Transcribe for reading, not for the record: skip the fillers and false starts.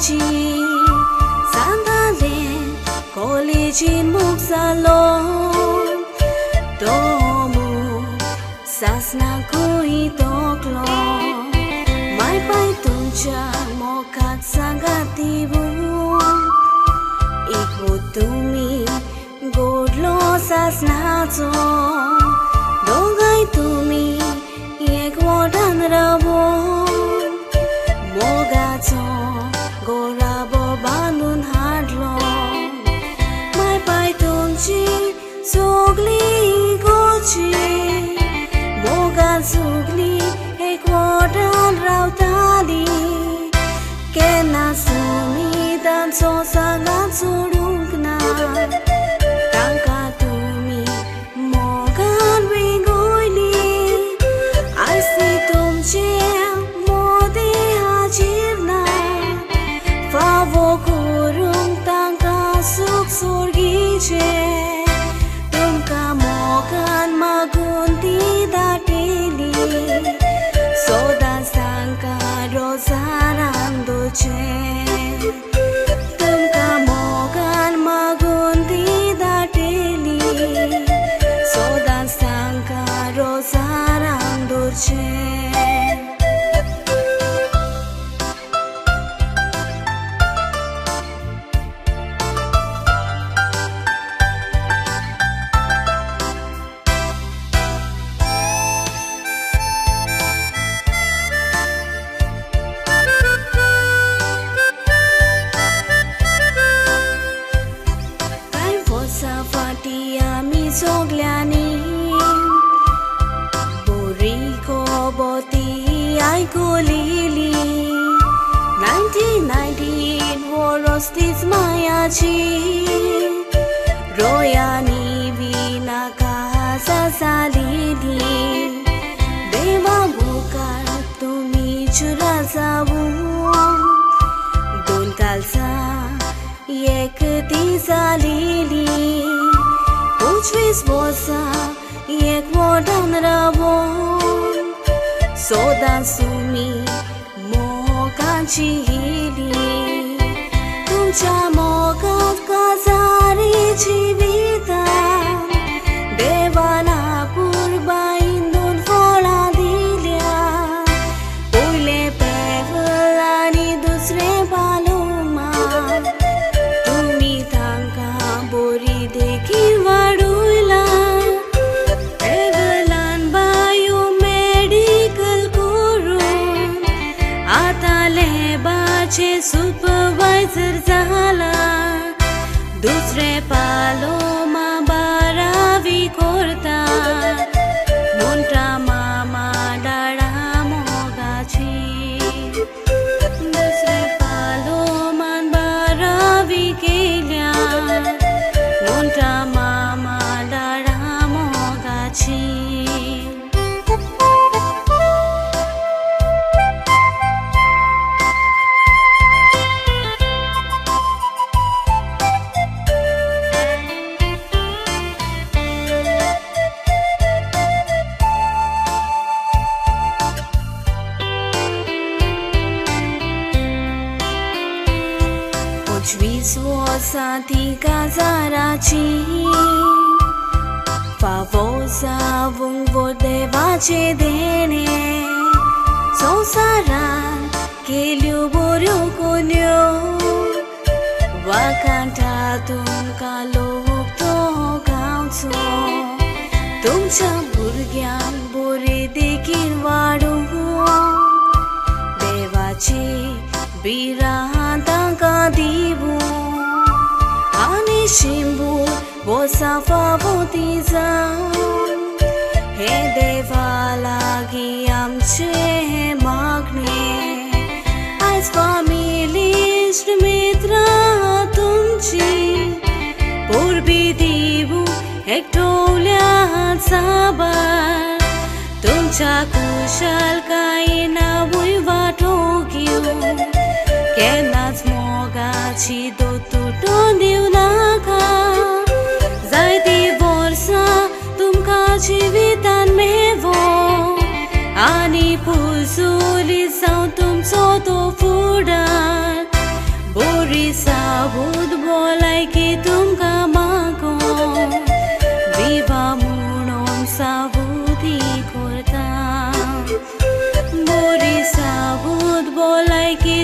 chi sandale college muk salon tomu sasna koi toklo mai pai tuncha mokat sangati bu ikut tumi godlo sasna cho dongai tumi ek wodan rabo moga cho gorabo banun hadlo mai pai tunchi sogli gochi moga sugli ek wodan rautali kena sumi dan so sangat surungna tangka tumi mogan wingoli I see tumche mode hajirna favo kurung tangka suk surgi che tumka mogan magunti dateli sodan sangka rosaran doche tumka mogan magunti dateli sodan sangka rosaran doche Sogliani Boriko boti ai kolili 1919 Warostis mayachi Royani vinaka sasalili Deva bukar tumi chura sabu Don kalsa yekti salili Uchvis bosa ek wodan rabo sodan sumi mogan chihili tumcha mogan kazari chivita devana purba indun fola dilya pule pehlani dusre paloma tumi tangka bori dekhi supervisor zala dusre palo ma baravi korta monta mama dada mogachi dusre palo man baravi kelya monta mama dada mogachi Sati kazarachi Favosa vungvo devache dene Sonsaran kelyo boryo konyo Wakanta tumka lok to gaunso Tumcha burgyan bore dekin wadu Devache birahanta ka dibu Ani shimbu bosa favutiza He deva lagi amche magne As family mitra tumchi Purbi dibu ek tolya sabar Tumcha kushal kaina buiva tokyo Kenaz mogachi dotu tondiu naka Zaidi borsa tumka chivitan mevo Ani pulsuli sau tum soto fudan sabut bolai ki tumka mago viva munom sabuti korta bori sabut bolai ki